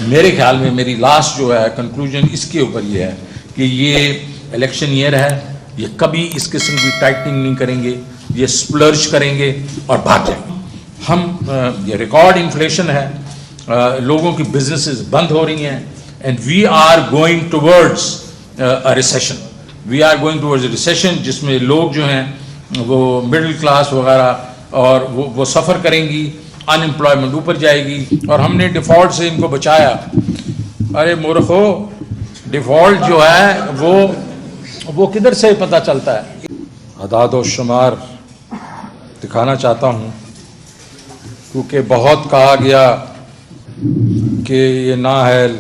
میرے خیال میں میری لاسٹ جو ہے کنکلوژن اس کے اوپر یہ ہے کہ یہ الیکشن ایئر ہے، یہ کبھی اس قسم کی ٹائٹنگ نہیں کریں گے، یہ سپلرج کریں گے اور بھاگ جائیں گے۔ یہ ریکارڈ انفلیشن ہے، لوگوں کی بزنسز بند ہو رہی ہیں، and we are going towards recession, we are going towards recession, جس میں لوگ جو ہیں وہ مڈل کلاس وغیرہ اور وہ سفر کریں گی، ان امپلائمنٹ اوپر جائے گی، اور ہم نے ڈیفالٹ سے ان کو بچایا۔ ارے مورخو، ڈیفالٹ جو ہے وہ کدھر سے پتہ چلتا ہے؟ اعداد و شمار دکھانا چاہتا ہوں، کیونکہ بہت کہا گیا کہ یہ نااہل،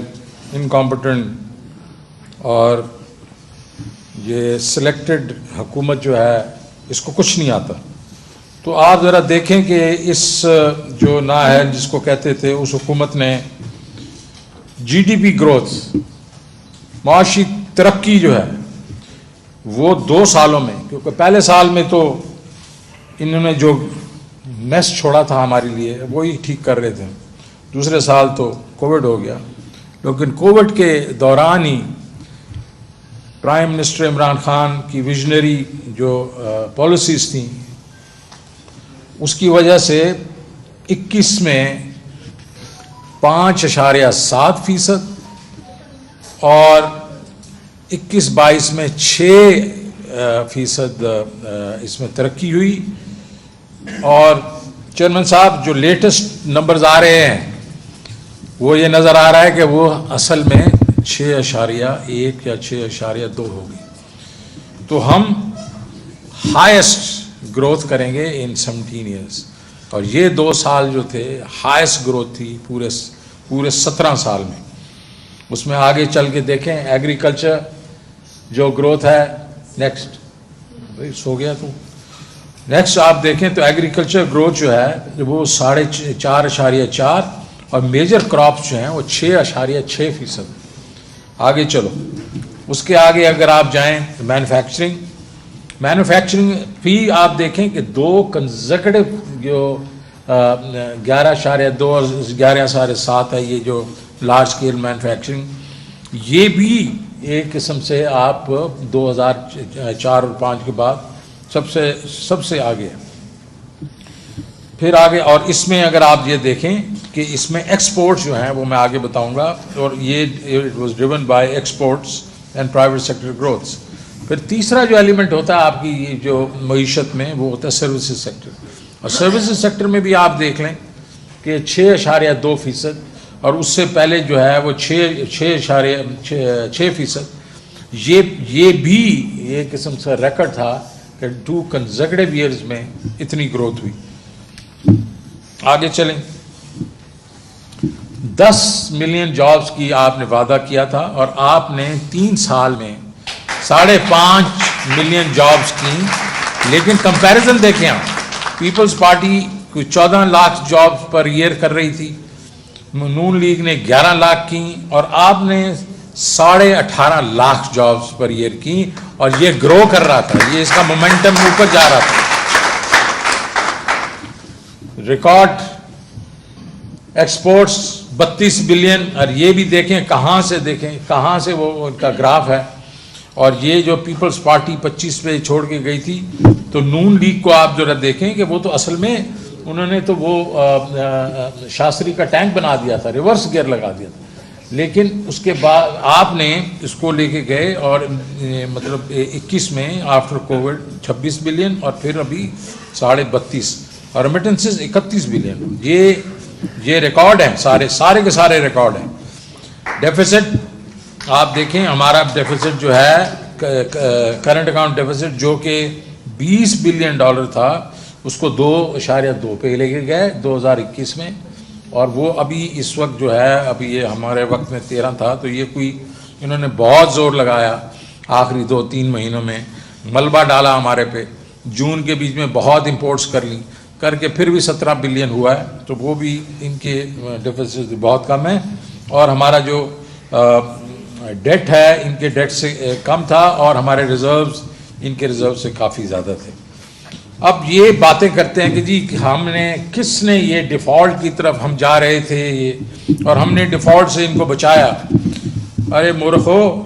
انکمپٹنٹ، اور یہ سلیکٹڈ حکومت جو ہے اس کو کچھ نہیں آتا۔ تو آپ ذرا دیکھیں کہ اس جو نااہل جس کو کہتے تھے، اس حکومت نے جی ڈی پی گروتھ، معاشی ترقی جو ہے وہ 2 سالوں میں، کیونکہ پہلے سال میں تو انہوں نے جو میس چھوڑا تھا ہمارے لیے وہی ٹھیک کر رہے تھے، دوسرے سال تو کووڈ ہو گیا، لیکن کووڈ کے دوران ہی پرائم منسٹر عمران خان کی ویژنری جو پالیسیز تھیں، اس کی وجہ سے 21 میں 5.7% اور 21-22 میں 6% اس میں ترقی ہوئی۔ اور چیئرمین صاحب، جو لیٹسٹ نمبرز آ رہے ہیں وہ یہ نظر آ رہا ہے کہ وہ اصل میں 6.1 یا 6.2 ہوگی۔ تو ہم ہائیسٹ گروتھ کریں گے ان 17 ایئرس، اور یہ 2 سال جو تھے ہائیسٹ گروتھ تھی پورے 17 سال میں۔ اس میں آگے چل کے دیکھیں ایگریکلچر جو گروتھ ہے، نیکسٹ سو گیا تو نیکسٹ آپ دیکھیں تو ایگریکلچر گروتھ جو ہے وہ 4.4 اور میجر کراپس جو ہیں وہ 6.6%۔ آگے چلو، اس کے آگے اگر آپ جائیں مینوفیکچرنگ بھی آپ دیکھیں کہ 2 کنزیکٹو جو 11.2 اور 11.7 ہے، یہ جو لارج اسکیل مینوفیکچرنگ، یہ بھی ایک قسم سے آپ 2004 اور 5 کے بعد سب سے آگے ہے۔ پھر آگے، اور اس میں اگر آپ یہ دیکھیں کہ اس میں ایکسپورٹس جو ہیں وہ میں آگے بتاؤں گا، اور یہ it was driven by exports and private sector growths. پھر تیسرا جو ایلیمنٹ ہوتا ہے آپ کی یہ جو معیشت میں، وہ ہوتا ہے سروسز سیکٹر، اور سروسز سیکٹر میں بھی آپ دیکھ لیں کہ 6.2%، اور اس سے پہلے جو ہے وہ 6.6%۔ یہ بھی ایک قسم سے ریکارڈ تھا کہ 2 کنزیکٹو ایئرز میں اتنی گروتھ ہوئی۔ آگے چلیں، 10 ملین جابز کی آپ نے وعدہ کیا تھا، اور آپ نے 3 سال میں 5.5 ملین جابز کی، لیکن کمپیریزن دیکھیں آپ، پیپلز پارٹی کوئی 14 لاکھ جابز پر ایئر کر رہی تھی، نون لیگ نے 11 لاکھ کی، اور آپ نے 18.5 لاکھ جابز پر ایئر کی، اور یہ گرو کر رہا تھا، یہ اس کا مومنٹم اوپر جا رہا تھا۔ ریکارڈ ایکسپورٹس 32 بلین، اور یہ بھی دیکھیں کہاں سے وہ ان کا گراف ہے، اور یہ جو پیپلز پارٹی 25 پہ چھوڑ کے گئی تھی، تو نون لیگ کو آپ ذرا دیکھیں کہ وہ تو اصل میں انہوں نے تو وہ شاستری کا ٹینک بنا دیا تھا، ریورس گیئر لگا دیا تھا، لیکن اس کے بعد آپ نے اس کو لے کے گئے، اور مطلب 21 میں آفٹر کووڈ 26 بلین، اور پھر ابھی 32.5، اور ریمیٹنسز 31 بلین۔ یہ ریکارڈ ہیں، سارے کے سارے ریکارڈ ہیں۔ ڈیفیسٹ آپ دیکھیں، ہمارا ڈیفیسٹ جو ہے کرنٹ اکاؤنٹ ڈیفیسٹ جو کہ $20 بلین تھا، اس کو 2.2 پہ لے کے گئے 2021 میں، اور وہ ابھی اس وقت جو ہے، ابھی یہ ہمارے وقت میں 13 تھا، تو یہ کوئی انہوں نے بہت زور لگایا آخری 2-3 مہینوں میں، ملبہ ڈالا ہمارے پہ، جون کے بیچ میں بہت امپورٹس کر کے پھر بھی 17 بلین ہوا ہے، تو وہ بھی ان کے ڈیفیسٹ بہت کم ہیں، اور ہمارا جو ڈیٹ ہے ان کے ڈیٹ سے کم تھا، اور ہمارے ریزروز ان کے ریزرو سے کافی زیادہ تھے۔ اب یہ باتیں کرتے ہیں کہ جی ہم نے کس نے یہ ڈیفالٹ کی طرف ہم جا رہے تھے یہ اور ہم نے ڈیفالٹ سے ان کو بچایا. ارے مورخو,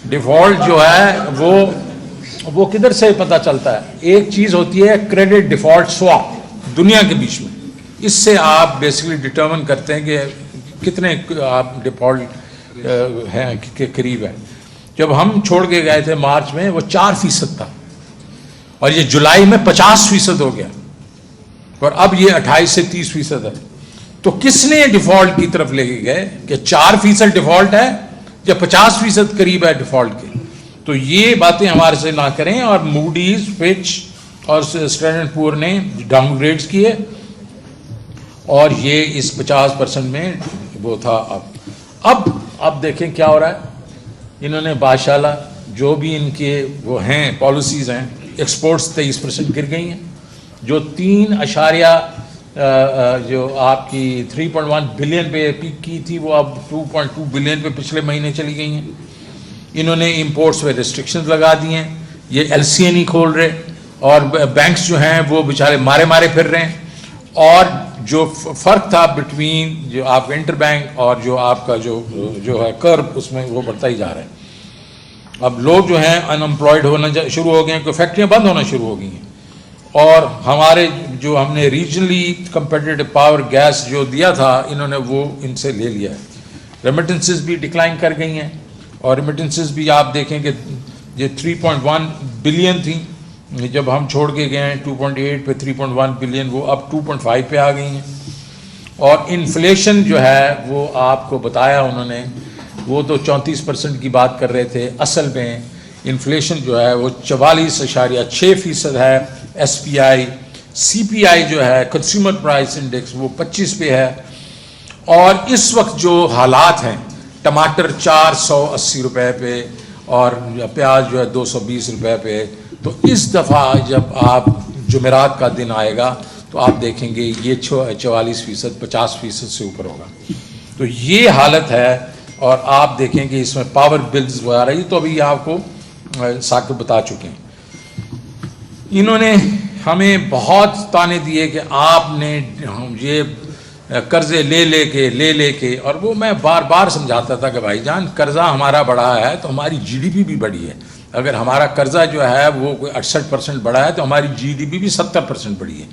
ڈیفالٹ جو ہے وہ کدھر سے پتہ چلتا ہے؟ ایک چیز ہوتی ہے کریڈٹ ڈیفالٹ سواپ دنیا کے بیچ میں, اس سے آپ بیسیکلی ڈٹرمن کرتے ہیں کہ کتنے آپ ڈیفالٹ ہیں کے قریب ہیں. جب ہم چھوڑ کے گئے تھے مارچ میں وہ 4% تھا اور یہ جولائی میں 50% ہو گیا اور اب یہ 28 سے 30% ہے. تو کس نے ڈیفالٹ کی طرف لے کے گئے کہ 4% ڈیفالٹ ہے یا 50% قریب ہے ڈیفالٹ کے؟ تو یہ باتیں ہمارے سے نہ کریں. اور موڈیز, فچ اور اسٹینڈرڈ پور نے ڈاؤن گریڈز کیے اور یہ اس 50% میں وہ تھا. اب دیکھیں کیا ہو رہا ہے. انہوں نے بادشاہ جو بھی ان کے وہ ہیں پالیسیز ہیں, ایکسپورٹس 23% گر گئی ہیں. جو 3 جو آپ کی 3.1 بلین پہ پیک کی تھی وہ اب 2.2 بلین پہ پچھلے مہینے چلی گئی ہیں. انہوں نے امپورٹس پہ ریسٹرکشنز لگا دی ہیں. یہ ایل سی اے نہیں کھول رہے اور بینکس جو ہیں وہ بیچارے مارے پھر رہے ہیں. اور جو فرق تھا بٹوین جو آپ انٹر بینک اور جو آپ کا جو ہے کرب, اس میں وہ بڑھتا ہی جا رہا ہے. اب لوگ جو ہیں ان امپلائڈ ہونا شروع ہو گئے ہیں, کوئی فیکٹریاں بند ہونا شروع ہو گئی ہیں. اور ہمارے جو ہم نے ریجنلی کمپیٹیٹو پاور گیس جو دیا تھا انہوں نے وہ ان سے لے لیا ہے. ریمیٹنسز بھی ڈکلائن کر گئی ہیں اور ریمیٹنسز بھی آپ دیکھیں کہ یہ 3.1 بلین تھیں جب ہم چھوڑ کے گئے ہیں 2.8 پہ 3.1 بلین, وہ اب 2.5 پہ آ گئی ہیں. اور انفلیشن جو ہے وہ آپ کو بتایا انہوں نے, وہ تو 34% کی بات کر رہے تھے, اصل میں انفلیشن جو ہے وہ 44.6% ہے. ایس پی آئی, سی پی آئی جو ہے کنزیومر پرائس انڈیکس وہ 25 پہ ہے. اور اس وقت جو حالات ہیں, ٹماٹر 480 روپے پہ اور پیاز جو ہے 220 روپے پہ, تو اس دفعہ جب آپ جمعرات کا دن آئے گا تو آپ دیکھیں گے یہ 44% 50% سے اوپر ہوگا. تو یہ حالت ہے. اور آپ دیکھیں کہ اس میں پاور بلز وغیرہ یہ تو ابھی آپ کو ثاقب بتا چکے ہیں. انہوں نے ہمیں بہت تانے دیے کہ آپ نے یہ قرضے لے کے اور وہ میں بار بار سمجھاتا تھا کہ بھائی جان قرضہ ہمارا بڑھا ہے تو ہماری جی ڈی پی بھی بڑھی ہے. اگر ہمارا قرضہ جو ہے وہ کوئی 68% بڑھا ہے تو ہماری جی ڈی پی بھی 70% بڑھی ہے.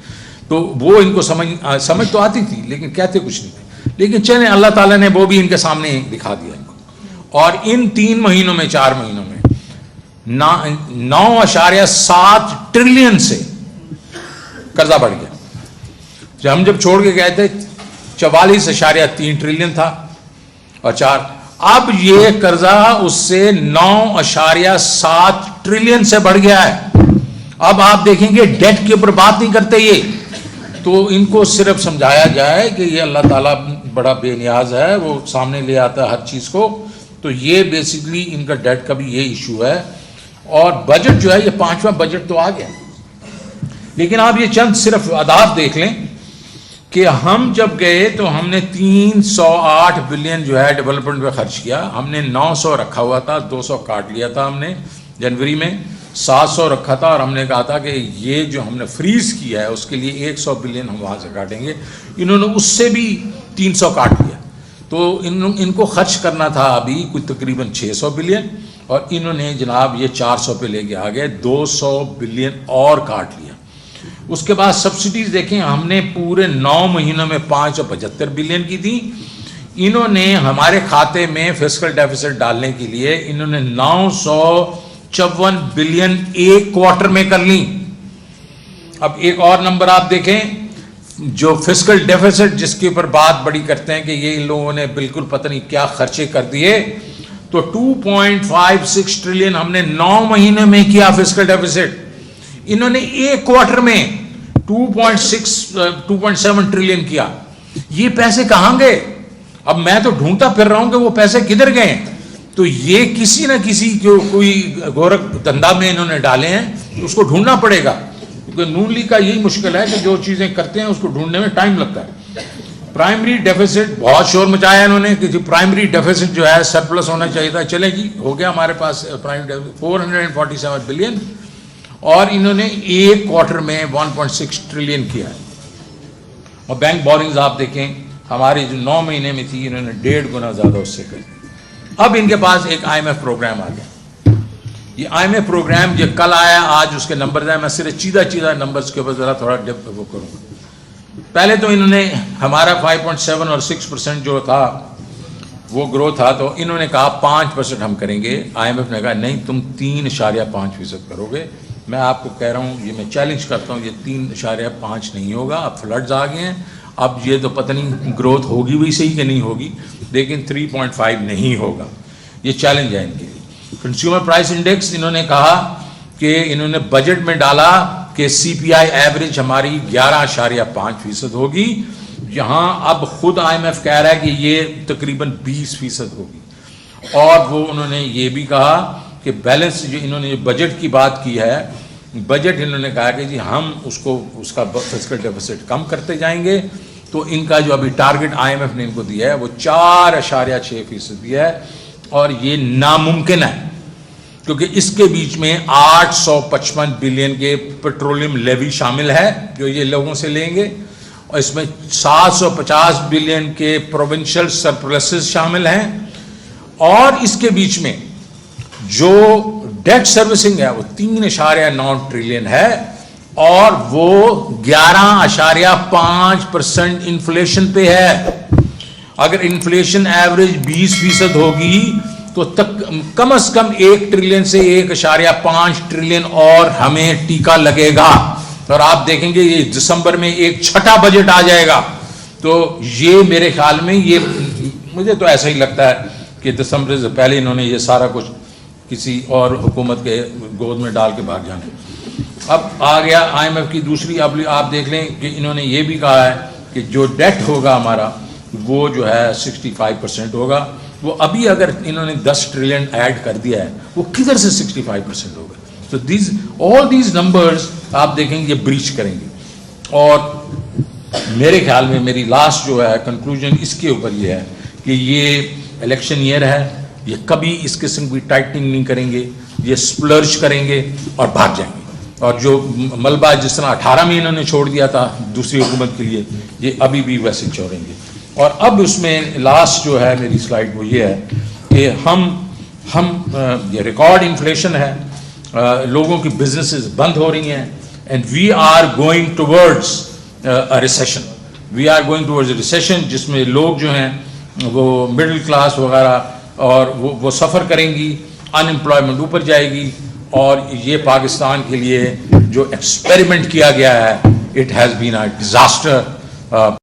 تو وہ ان کو سمجھ تو آتی تھی لیکن کہتے کچھ نہیں تھے. لیکن چلیں اللہ تعالیٰ نے وہ بھی ان کے سامنے دکھا دیا ان کو. اور ان 3 مہینوں میں 4 مہینوں میں 9.7 ٹریلین سے قرضہ بڑھ گیا. جب چھوڑ کے گئے تھے 44.3 ٹریلین تھا اور 4, اب یہ قرضہ اس سے 9.7 ٹریلین سے بڑھ گیا ہے. اب آپ دیکھیں گے ڈیٹ کے اوپر بات نہیں کرتے یہ, تو ان کو صرف سمجھایا جائے کہ یہ اللہ تعالیٰ بڑا بے نیاز ہے, وہ سامنے لے آتا ہے ہر چیز کو. تو یہ بیسیکلی ان کا ڈیٹ کا بھی یہ ایشو ہے. اور بجٹ جو ہے یہ 5واں بجٹ تو آ گیا, لیکن آپ یہ چند صرف اعداد دیکھ لیں کہ ہم جب گئے تو ہم نے 308 بلین جو ہے ڈیولپمنٹ پہ خرچ کیا. ہم نے 900 رکھا ہوا تھا, 200 کاٹ لیا تھا ہم نے جنوری میں, 700 رکھا تھا اور ہم نے کہا تھا کہ یہ جو ہم نے فریز کیا ہے اس کے لیے 100 بلین ہم وہاں سے کاٹیں گے. انہوں نے اس سے بھی 300 کاٹ لیا. تو ان کو خرچ کرنا تھا ابھی کوئی تقریباً 600 بلین اور انہوں نے جناب یہ 400 پہ لے کے آ گئے, 200 بلین اور کاٹ لیا. اس کے بعد سبسڈیز دیکھیں, ہم نے پورے 9 مہینوں میں 575 بلین کی تھی. انہوں نے ہمارے کھاتے میں فسکل ڈیفیسٹ ڈالنے کے لیے انہوں نے 954 بلین ایک کوارٹر میں کر لی. اب ایک اور نمبر آپ دیکھیں جو فسکل ڈیفیسٹ جس کے اوپر بات بڑی کرتے ہیں کہ یہ ان لوگوں نے بالکل پتہ نہیں کیا خرچے کر دیے, تو 2.56 ٹریلین ہم نے 9 مہینے میں کیا فسکل ڈیفیسٹ. انہوں نے ایک کوارٹر میں 2.7 ٹریلین کیا. یہ پیسے کہاں گئے؟ اب میں تو ڈھونڈتا پھر رہا ہوں کہ وہ پیسے کدھر گئے. تو یہ کسی نہ کسی جو کوئی گورکھ دھندا میں انہوں نے ڈالے ہیں, اس کو ڈھونڈنا پڑے گا. کیونکہ نون لیگ کا یہی مشکل ہے کہ جو چیزیں کرتے ہیں اس کو ڈھونڈنے میں ٹائم لگتا ہے. پرائمری ڈیفیسٹ بہت شور مچایا انہوں نے کہ جی پرائمری ڈیفیسٹ جو ہے سرپلس ہونا چاہیے تھا. چلے جی ہو گیا ہمارے پاس پرائمری 447 بلین. اور انہوں نے ایک کوارٹر میں 1.6 ٹریلین کیا ہے. اور بینک بورنگز آپ دیکھیں ہماری جو 9 مہینے میں تھی انہوں نے 1.5 گنا زیادہ اس سے کری. اب ان کے پاس ایک IMF پروگرام آ گیا. یہ IMF پروگرام جو کل آیا, آج اس کے نمبرز ہیں, میں صرف چیدہ نمبرز کے اوپر ذرا تھوڑا وہ کروں گا. پہلے تو انہوں نے ہمارا 5.7 اور 6% جو تھا وہ گروتھ تھا, تو انہوں نے کہا 5% ہم کریں گے. IMF نے کہا نہیں, تم 3.5% کرو گے. میں آپ کو کہہ رہا ہوں, یہ میں چیلنج کرتا ہوں, یہ 3.5 نہیں ہوگا. اب فلڈز آ گئے ہیں, اب یہ تو پتہ نہیں گروتھ ہوگی بھی صحیح کہ نہیں ہوگی, لیکن 3.5 نہیں ہوگا. یہ چیلنج ہے ان کے لیے. کنزیومر پرائس انڈیکس انہوں نے کہا کہ انہوں نے بجٹ میں ڈالا کہ CPI ایوریج ہماری 11.5% ہوگی. یہاں اب خود IMF کہہ رہا ہے کہ یہ تقریباً 20% ہوگی. اور وہ انہوں نے یہ بھی کہا کہ بیلنس جو انہوں نے بجٹ کی بات کی ہے, بجٹ انہوں نے کہا کہ جی ہم اس کا فسکل ڈیفیسٹ کم کرتے جائیں گے. تو ان کا جو ابھی ٹارگٹ IMF نے ان کو دیا ہے وہ 4.6% دیا ہے, اور یہ ناممکن ہے کیونکہ اس کے بیچ میں 855 بلین کے پیٹرولیم لیوی شامل ہے جو یہ لوگوں سے لیں گے, اور اس میں 750 بلین کے پروونشل سرپلسز شامل ہیں, اور اس کے بیچ میں جو ڈیٹ سروسنگ ہے وہ 3.9 ٹریلین ہے, اور وہ 11.5% انفلیشن پہ ہے. اگر انفلیشن ایوریج 20% ہوگی تو کم از کم 1 ٹریلین سے 1.5 ٹریلین اور ہمیں ٹیکا لگے گا. اور آپ دیکھیں گے یہ دسمبر میں ایک چھٹا بجٹ آ جائے گا. تو یہ میرے خیال میں, یہ مجھے تو ایسا ہی لگتا ہے کہ دسمبر سے پہلے انہوں نے یہ سارا کچھ کسی اور حکومت کے گود میں ڈال کے بھاگ جانا. اب آ گیا IMF کی دوسری, اب آپ دیکھ لیں کہ انہوں نے یہ بھی کہا ہے کہ جو ڈیٹ ہوگا ہمارا وہ جو ہے 65% ہوگا. وہ ابھی اگر انہوں نے 10 ٹریلین ایڈ کر دیا ہے وہ کدھر سے 65% ہوگا. تو all these numbers آپ دیکھیں گے یہ بریچ کریں گے. اور میرے خیال میں میری لاسٹ جو ہے کنکلوژن اس کے اوپر یہ ہے کہ یہ الیکشن ایئر ہے, یہ کبھی اس قسم کی ٹائٹنگ نہیں کریں گے, یہ سپلرج کریں گے اور بھاگ جائیں گے. اور جو ملبہ جس طرح 18 میں انہوں نے چھوڑ دیا تھا دوسری حکومت کے لیے, یہ ابھی بھی ویسے چھوڑیں گے. اور اب اس میں لاسٹ جو ہے میری سلائیڈ وہ یہ ہے کہ ہم یہ ریکارڈ انفلیشن ہے, لوگوں کی بزنسز بند ہو رہی ہیں, and we are going towards a recession جس میں لوگ جو ہیں وہ مڈل کلاس وغیرہ اور وہ سفر کریں گی, ان امپلائمنٹ اوپر جائے گی. اور یہ پاکستان کے لیے جو ایکسپیریمنٹ کیا گیا ہے, it has been a disaster.